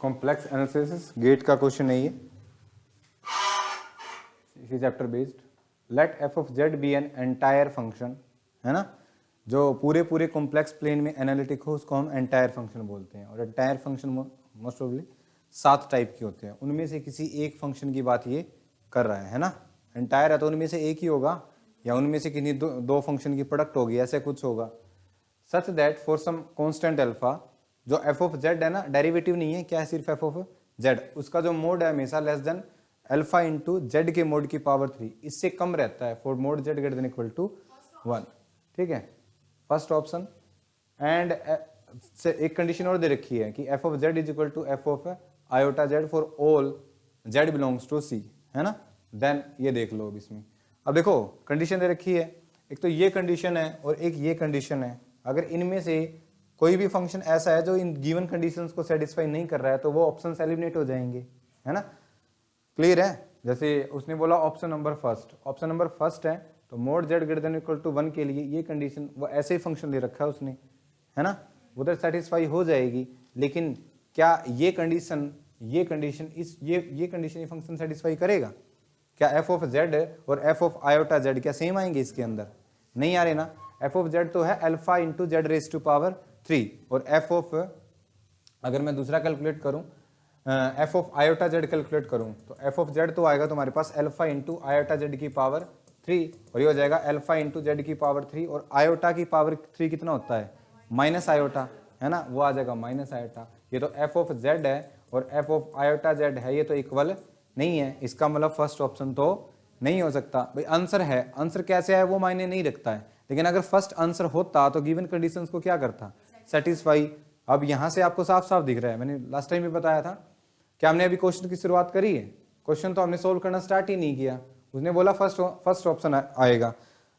Complex analysis GATE का question है ये, इसी chapter based. Let F of Z be an entire function, है ना, जो पूरे पूरे कॉम्प्लेक्स प्लेन में एनालिटिक हो उसको हम एंटायर फंक्शन बोलते हैं। और entire function most probably 7 type के होते हैं, उनमें से किसी एक फंक्शन की बात ये कर रहा है ना। एंटायर है तो उनमें से एक ही होगा या उनमें से किसी दो फंक्शन की प्रोडक्ट होगी, ऐसे कुछ होगा। Such that for some constant alpha, जो एफ ऑफ जेड है ना, डेरिवेटिव नहीं है, क्या है, सिर्फ एफ ऑफ जेड, उसका जो मोड है हमेशा less than alpha into z के मोड की पावर 3, इससे कम रहता है for mod Z greater than equal to 1। ठीक है, फर्स्ट ऑप्शन। एंड एक कंडीशन और दे रखी है कि f of Z is equal to F of iota z for all z belongs to C, है ना। देन ये देख लो अब इसमें, अब देखो कंडीशन दे रखी है, एक तो ये कंडीशन है और एक ये कंडीशन है। अगर इनमें से कोई भी फंक्शन ऐसा है जो इन गिवन कंडीशंस को सेटिस्फाई नहीं कर रहा है तो वो ऑप्शन एलिमिनेट हो जाएंगे, है ना। क्लियर है, जैसे उसने बोला option number first, option number first है तो mod Z greater than equal to 1 के लिए ये कंडीशन, वो ऐसे ही फंक्शन दे रखा है उसने, है ना, उधर सेटिस्फाई हो जाएगी। लेकिन क्या ये कंडीशन इस ये कंडीशन ये फंक्शन सेटिस्फाई करेगा? क्या एफ ऑफ जेड और एफ ऑफ आयोटा जेड क्या सेम आएंगे इसके अंदर? नहीं आ रहे ना। एफ ऑफ जेड तो है alpha into Z raise to power 3, और एफ ऑफ, अगर मैं दूसरा कैलकुलेट करूं, F of iota Z calculate करूं तो एफ ऑफ जेड तो आएगा तुम्हारे पास अल्फा इंटू आयोटा जेड की पावर 3, और ये हो जाएगा अल्फा इंटू जेड की पावर 3, और आयोटा की पावर 3 कितना होता है, माइनस आयोटा, है ना, वो आ जाएगा माइनस आयोटा। ये तो एफ ऑफ जेड है और एफ ऑफ आयोटा जेड है, ये तो इक्वल नहीं है, इसका मतलब फर्स्ट ऑप्शन तो नहीं हो सकता। भाई आंसर है, आंसर कैसे है वो मायने नहीं रखता है, लेकिन अगर फर्स्ट आंसर होता तो गिवन कंडीशंस को क्या करता, सेटिस्फाई। अब यहां से आपको साफ साफ दिख रहा है, मैंने लास्ट टाइम भी बताया था कि हमने अभी क्वेश्चन की शुरुआत करी है, क्वेश्चन तो हमने सोल्व करना स्टार्ट ही नहीं किया। उसने बोला फर्स्ट ऑप्शन आएगा,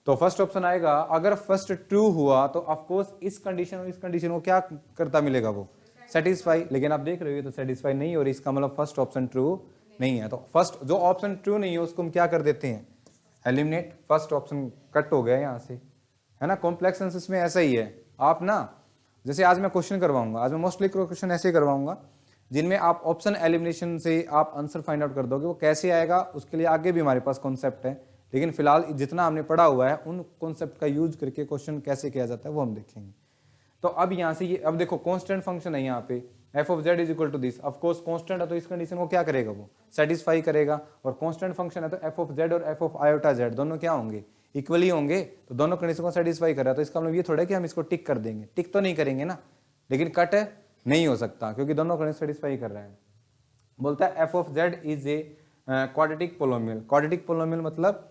तो फर्स्ट ऑप्शन आएगा, अगर फर्स्ट ट्रू हुआ तो ऑफकोर्स इस कंडीशन और इस कंडीशन को क्या करता मिलेगा, वो सेटिस्फाई। लेकिन आप देख रहे हो तो सेटिस्फाई नहीं हो रही, इसका मतलब फर्स्ट ऑप्शन ट्रू नहीं है। तो फर्स्ट जो ऑप्शन ट्रू नहीं है उसको हम क्या कर देते हैं, एलिमिनेट, फर्स्ट ऑप्शन कट हो गया यहाँ से, है ना। कॉम्प्लेक्स एनालिसिस में ऐसा ही है। आप ना, जैसे आज मैं क्वेश्चन करवाऊंगा, आज मैं मोस्टली क्वेश्चन ऐसे करवाऊंगा जिनमें आप ऑप्शन एलिमिनेशन से आप आंसर फाइंड आउट कर दोगे। वो कैसे आएगा उसके लिए आगे भी हमारे पास कॉन्सेप्ट है, लेकिन फिलहाल जितना हमने पढ़ा हुआ है उन कॉन्सेप्ट का यूज करके क्वेश्चन कैसे किया जाता है वो हम देखेंगे। तो अब यहाँ से ये, अब देखो कांस्टेंट फंक्शन है यहाँ पे, F of Z is equal to this, of course constant है तो इस कंडीशन को क्या करेगा, वो सेटिस्फाई करेगा। और कांस्टेंट फंक्शन है तो एफ ऑफ जेड और एफ ऑफ आयोटा जेड दोनों क्या होंगे, इक्वली होंगे, तो दोनों कंडीशन को सेटिस्फाई कर रहा है। तो इसका मतलब ये थोड़ा है कि हम इसको टिक कर देंगे, टिक तो नहीं करेंगे ना, लेकिन कट नहीं हो सकता क्योंकि दोनों कंडीशन सेटिस्फाई कर रहा है। बोलता है f of Z is a quadratic polynomial. Quadratic polynomial मतलब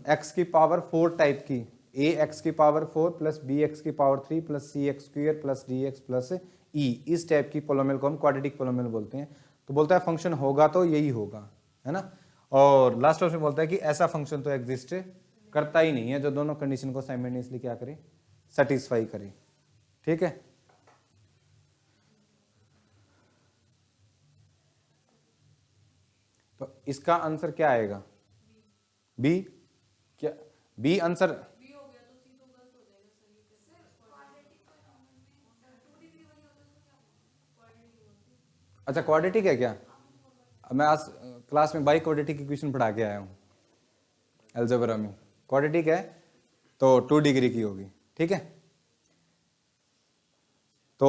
एक्स की पावर 4 टाइप की, ए एक्स की पावर 4 प्लस बी एक्स की power 3 plus c x square plus d x plus e, इस टाइप की पोलोमियल को हम क्वाड्रेटिक पोलोमियल बोलते हैं। तो बोलता है फंक्शन होगा तो यही होगा, है ना। और लास्ट ऑप्शन बोलता है कि ऐसा फंक्शन तो एग्जिस्ट करता ही नहीं है जो दोनों कंडीशन को साइमल्टेनियसली क्या करे, सेटिस्फाई करे। ठीक है, तो इसका आंसर क्या आएगा, बी। क्या बी आंसर, अच्छा क्वाड्रेटिक है क्या? मैं आज क्लास में बाई क्वाड्रेटिक इक्वेशन पढ़ा के आया हूँ अलजेब्रा में। क्वाड्रेटिक है तो 2 डिग्री की होगी, ठीक है। तो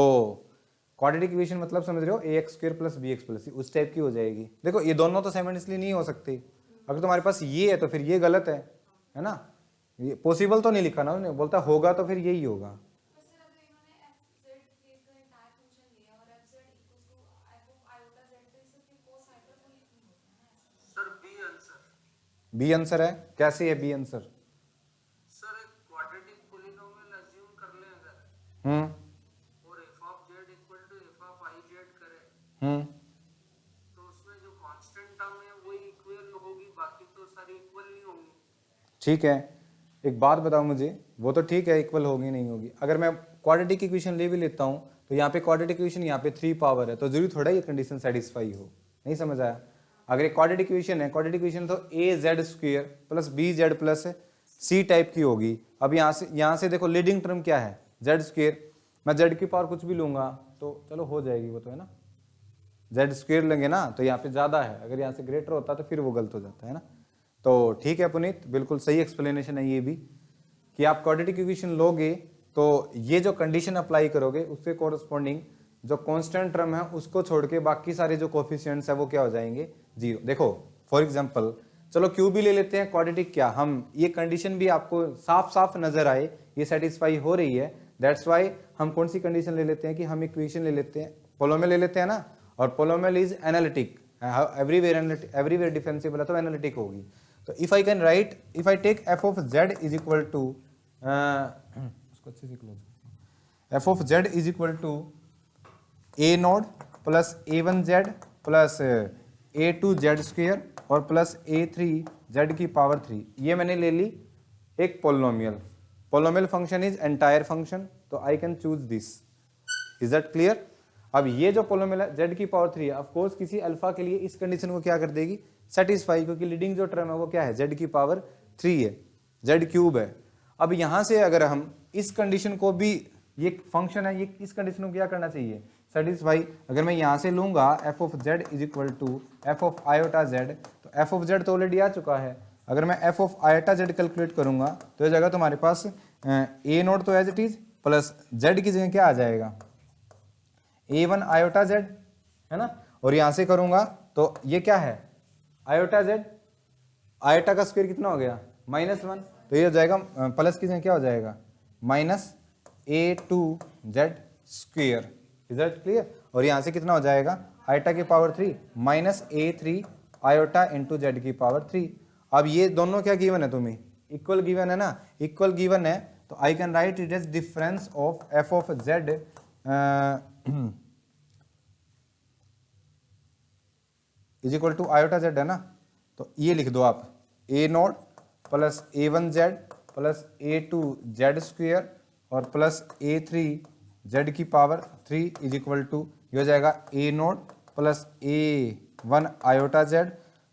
क्वाड्रेटिक इक्वेशन मतलब समझ रहे हो, a x square plus b x plus उस टाइप की हो जाएगी। देखो ये दोनों तो साइमल्टेनियसली नहीं हो सकते, अगर तुम्हारे पास ये है तो फिर ये गलत है ना, ये पॉसिबल तो नहीं लिखा ना उन्होंने, बोलता होगा तो फिर यही होगा। बी आंसर है, कैसे है बी आंसर? सर एक क्वाड्रेटिक पॉलीनोमियल अज्यूम कर लें अगर, और F of Z equal to F of i Z करें, तो उसमें जो कांस्टेंट टर्म है वो इक्वल होगी, बाकी तो सारी इक्वल नहीं होंगी। ठीक है, एक बात बताओ मुझे, वो तो ठीक है इक्वल होगी नहीं होगी, अगर मैं क्वाड्रेटिक इक्वेशन ले भी लेता हूँ तो यहाँ पे क्वाड्रेटिक इक्वेशन यहाँ पे 3 पावर है, तो जरूरी थोड़ा ये कंडीशन सेटिस्फाई हो, नहीं समझ आया। अगर एक क्वाड्रेटिक इक्वेशन है, क्वाड्रेटिक इक्वेशन तो a z square plus b z plus c type की होगी। अब यहाँ से देखो लीडिंग टर्म क्या है, जेड स्क्वायर, मैं जेड की पावर कुछ भी लूंगा तो चलो हो जाएगी वो तो, है ना, जेड स्क्वेयर लेंगे ना तो यहाँ पे ज़्यादा है, अगर यहाँ से ग्रेटर होता तो फिर वो गलत हो जाता है ना। तो ठीक है पुनीत, बिल्कुल सही एक्सप्लेनेशन है ये भी, कि आप क्वाड्रेटिक इक्वेशन लोगे तो ये जो कंडीशन अप्लाई करोगे उसके कोरस्पॉन्डिंग जो कांस्टेंट टर्म है उसको छोड़ के बाकी सारे जो कोफिशिएंट्स है वो क्या हो जाएंगे, जीरो। देखो फॉर एग्जांपल चलो क्यू भी ले लेते हैं, क्वाड्रेटिक क्या, हम ये कंडीशन भी आपको साफ साफ नजर आए ये सेटिस्फाई हो रही है, दैट्स वाई हम कौन सी कंडीशन ले लेते हैं कि हम इक्वेशन ले लेते हैं, पोलोमियल ले लेते हैं ना, और polynomial is analytic, everywhere differentiable है तो एनालिटिक होगी। तो if I can write, if I take F of Z is equal to, उसको अच्छे से close, F of Z is equal to A naught plus A one Z plus A two Z square और plus A three Z की power 3, ये मैंने ले ली एक polynomial. Polynomial function is entire function, तो I can choose this. Is that clear? अब ये जो पोलिनोमियल है जेड की पावर 3 है, ऑफ कोर्स किसी अल्फा के लिए इस कंडीशन को क्या कर देगी, सेटिस्फाई, क्योंकि लीडिंग जो टर्म है वो क्या है, जेड की पावर 3 है, जेड क्यूब है। अब यहां से अगर हम इस कंडीशन को भी, ये फंक्शन है ये इस कंडीशन को क्या करना चाहिए, सेटिस्फाई। अगर मैं यहां से लूंगा F of Z is equal to F of iota Z, तो एफ ऑफ जेड तो ऑलरेडी आ चुका है, अगर मैं F of iota Z calculate करूंगा तो ये जगह तुम्हारे पास ए नोट तो as it is plus Z की जगह क्या आ जाएगा, ए वन आयोटा जेड, है ना। और यहां से करूंगा तो ये क्या है, आयोटा जेड, आयोटा का स्क्वायर कितना हो गया, -1, तो ये हो जाएगा प्लस की जगह क्या हो जाएगा, minus A two Z square. Is that clear? और यहां से कितना हो जाएगा, आयोटा की power 3 minus A3 iota into Z की पावर 3। अब ये दोनों क्या गिवन है तुम्हें, इक्वल गिवन है ना, इक्वल गिवन है तो I can write it as difference of f of Z is equal to iota z है ना, तो ये लिख दो आप, a naught plus A1 z plus A2 z square और प्लस A3 जेड की पावर 3 इज इक्वल टू, ये हो जाएगा a naught plus A1 iota z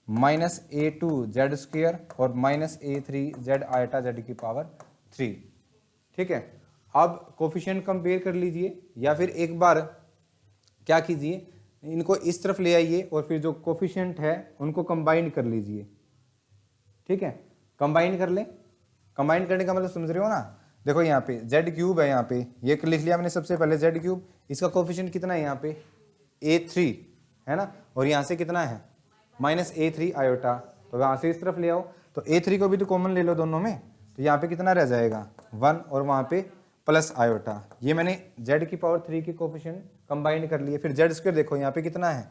minus A2 z square और minus A3 z iota Z की power 3। ठीक है, अब कोफिशिएंट कंपेयर कर लीजिए, या फिर एक बार क्या कीजिए, इनको इस तरफ ले आइए और फिर जो कोफिशिएंट है उनको कंबाइन कर लीजिए। ठीक है, कंबाइन कर लें, कंबाइन करने का मतलब समझ रहे हो ना। देखो यहाँ पे जेड क्यूब है, यहाँ पे ये लिख लिया मैंने सबसे पहले जेड क्यूब, इसका कोफिशिएंट कितना है यहाँ पे A3 है ना, और यहाँ से कितना है माइनस A3 आयोटा, तो यहाँ से इस तरफ ले आओ, तो A3 को भी तो कॉमन ले लो दोनों में, तो यहाँ पे कितना रह जाएगा 1 और वहाँ पे प्लस आयोटा। ये मैंने जेड की पावर 3 के कोफिशिएंट कंबाइन कर लिए। फिर जेड स्क्वायर देखो यहाँ पे कितना है,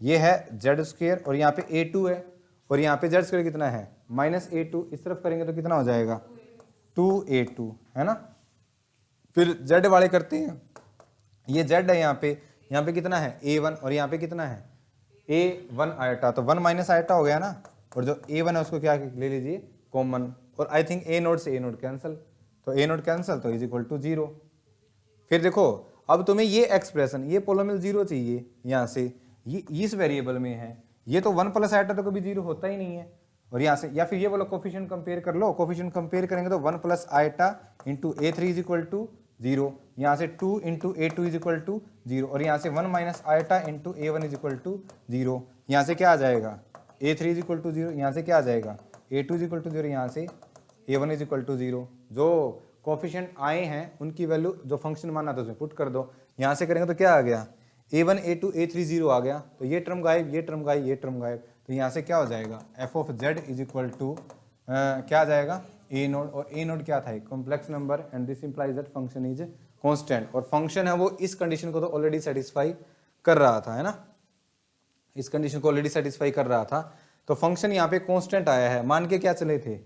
ये है जेड स्क्वायर और यहाँ पे A2 है और यहाँ पे जेड स्क्वायर कितना है माइनस A2, इस तरफ करेंगे तो कितना हो जाएगा 2A2 है ना। फिर जेड वाले करते हैं, ये जेड है यहाँ पे कितना है A1 और यहाँ पे कितना है A1 आयोटा, तो 1 माइनस आयोटा हो गया ना, और जो A1 है उसको क्या ले लीजिए कॉमन, और आई थिंक ए नोट से ए नोट कैंसिल, तो ए नोट कैंसिल तो इज इक्वल टू 0। फिर देखो अब तुम्हें ये एक्सप्रेशन, ये पोलोमियल 0 चाहिए यहाँ से, ये इस वेरिएबल में है, ये तो 1 प्लस आयोटा तो कभी 0 होता ही नहीं है, और यहाँ से या फिर ये बोलो कोफिशिएंट कंपेयर कर लो, कोफिशिएंट कंपेयर करेंगे तो 1 plus iota into A3 is equal to 0, यहाँ से 2 into A2 is equal to 0, और यहाँ से 1 minus iota into A1 is equal to 0, यहाँ से क्या आ जाएगा A3 इज इक्वल टू 0, यहाँ से क्या आ जाएगा A2 इज इक्वल टू 0, यहाँ से A1 इज इक्वल टू 0। जो कोफिशिएंट आए हैं उनकी वैल्यू जो फंक्शन माना था उसमें पुट कर दो, यहाँ से करेंगे तो क्या आ गया A1 A2 A3 0 आ गया, तो ये टर्म गायब, ये टर्म गायब, ये टर्म गायब, तो यहाँ से क्या हो जाएगा F of Z is equal to क्या आ जाएगा ए नोड, और ए नोड क्या था complex number, and this implies that function is constant, और फंक्शन है वो इस कंडीशन को तो ऑलरेडी सेटिस्फाई कर रहा था, है ना, इस कंडीशन को ऑलरेडी सेटिस्फाई कर रहा था, तो फंक्शन यहाँ पे कांस्टेंट आया है। मान के क्या चले थे,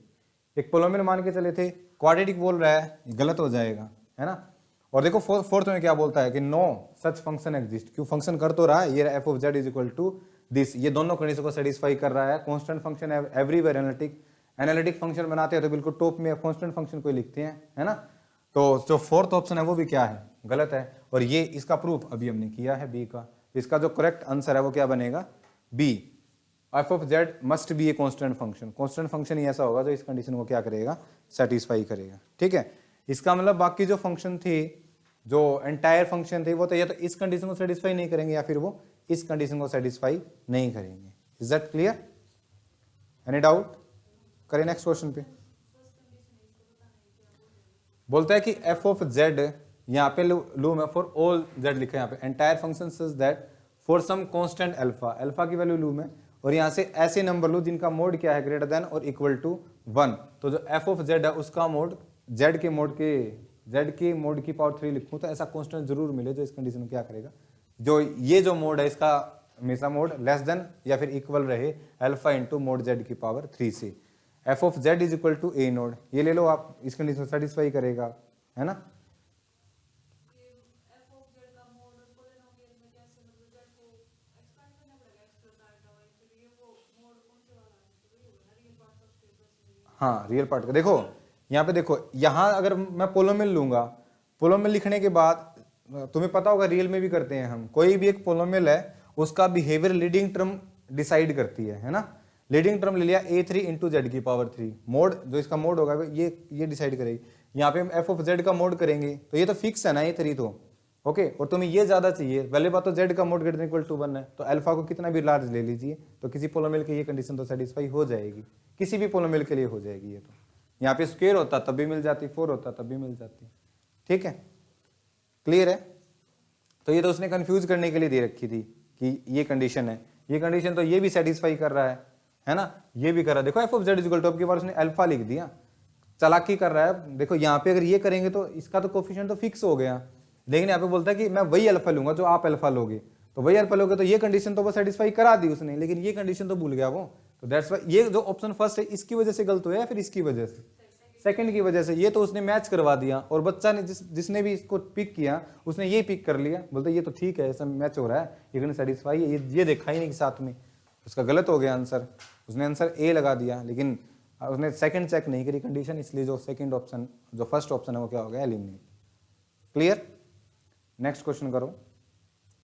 एक पोलोमियल मान के चले थे, क्वाड्रेटिक बोल रहा है, गलत हो जाएगा, है ना। और देखो फोर्थ में क्या बोलता है कि नो सच फंक्शन एग्जिस्ट, क्यों फंक्शन कर तो रहा है, ये F of Z is equal to this, ये दोनों कंडीशन को सेटिस्फाई कर रहा है, कांस्टेंट फंक्शन है एवरीवेयर एनालिटिक फंक्शन बनाते हैं तो बिल्कुल टॉप में कांस्टेंट फंक्शन को लिखते हैं, है ना। तो जो फोर्थ ऑप्शन है वो भी क्या है, गलत है, और ये इसका प्रूफ अभी हमने किया है बी का, इसका जो करेक्ट आंसर है वो क्या बनेगा B, f of z must be a constant function. Constant function ही ऐसा होगा जो इस कंडीशन को क्या करेगा, सेटिस्फाई करेगा। ठीक है, इसका मतलब बाकी जो फंक्शन थे जो एंटायर फंक्शन थे वो तो या तो इस कंडीशन को सेटिस्फाई नहीं करेंगे या फिर वो इस कंडीशन को सेटिस्फाई नहीं करेंगे। Is that clear? Any doubt? करें नेक्स्ट क्वेश्चन पे। बोलता है कि एफ ऑफ जेड, यहाँ पे लूम है फॉर ऑल जेड लिखा है यहाँ पे, entire function such that for some constant alpha, alpha की वैल्यू लूम है और यहाँ से ऐसे नंबर लो जिनका मोड क्या है ग्रेटर देन और इक्वल टू 1। तो जो एफ ऑफ जेड है उसका मोड जेड के मोड की पावर 3 लिखूं तो ऐसा कांस्टेंट जरूर मिले जो इस कंडीशन में क्या करेगा, जो ये जो मोड है इसका हमेशा मोड लेस देन या फिर इक्वल रहे अल्फा इंटू मोड जेड की पावर 3 से। F of Z is equal to A naught, ये ले लो आप, इस कंडीशन सेटिस्फाई करेगा, है ना। हाँ रियल पार्ट का देखो, यहाँ पे देखो, यहाँ अगर मैं पोलोमिल लूंगा, पोलोमिल लिखने के बाद तुम्हें पता होगा रियल में भी करते हैं हम, कोई भी एक पोलोमिल है उसका बिहेवियर लीडिंग टर्म डिसाइड करती है ना। लीडिंग टर्म ले लिया a3 इंटू जेड की पावर 3, मोड जो इसका मोड होगा ये डिसाइड करेगी। यहाँ पे हम एफ ऑफ जेड का मोड करेंगे तो ये तो फिक्स है ना a3 तो, ओके। और तुम्हें ये ज्यादा चाहिए, पहले बात तो जेड का mod greater than equal to 1 है, तो अल्फा को कितना भी लार्ज ले लीजिए तो किसी पोलोमिल की ये कंडीशन तो सेटिस्फाई हो जाएगी, किसी भी पोलोमिल के लिए हो जाएगी ये तो। यहाँ पे स्क्वायर होता तब भी मिल जाती, 4 होता तब भी मिल जाती, ठीक है, क्लियर है। तो ये तो उसने कंफ्यूज करने के लिए दे रखी थी कि ये कंडीशन है, ये कंडीशन तो ये भी सेटिस्फाई कर रहा है ना, ये भी कर रहा है। देखो F of Z equal to के बाद उसने अल्फा लिख दिया, चालाकी कर रहा है। देखो यहाँ पे अगर ये करेंगे तो इसका तो कोफिशिएंट तो फिक्स हो गया, लेकिन यहाँ पे बोलता है कि मैं वही अल्फा लूंगा जो आप अल्फा लोगे, तो वही अल्फा लोगे तो ये कंडीशन तो वो सेटिस्फाई करा दी उसने, लेकिन ये कंडीशन तो भूल गया वो। तो दैट्स व्हाई ये जो ऑप्शन फर्स्ट है इसकी वजह से गलत हुआ या फिर इसकी वजह से, सेकंड की वजह से, ये तो उसने मैच करवा दिया और बच्चा ने जिसने भी इसको पिक किया उसने ये पिक कर लिया, बोलते ये तो ठीक है, ऐसा मैच हो रहा है, ये सेटिस्फाई है, ये देखा ही नहीं साथ में, उसका गलत हो गया आंसर। उसने आंसर ए लगा दिया लेकिन उसने सेकंड चेक नहीं करी कंडीशन, इसलिए जो सेकंड ऑप्शन जो फर्स्ट ऑप्शन है वो क्या हो गया, एलिमिनेट। क्लियर? नेक्स्ट क्वेश्चन करो।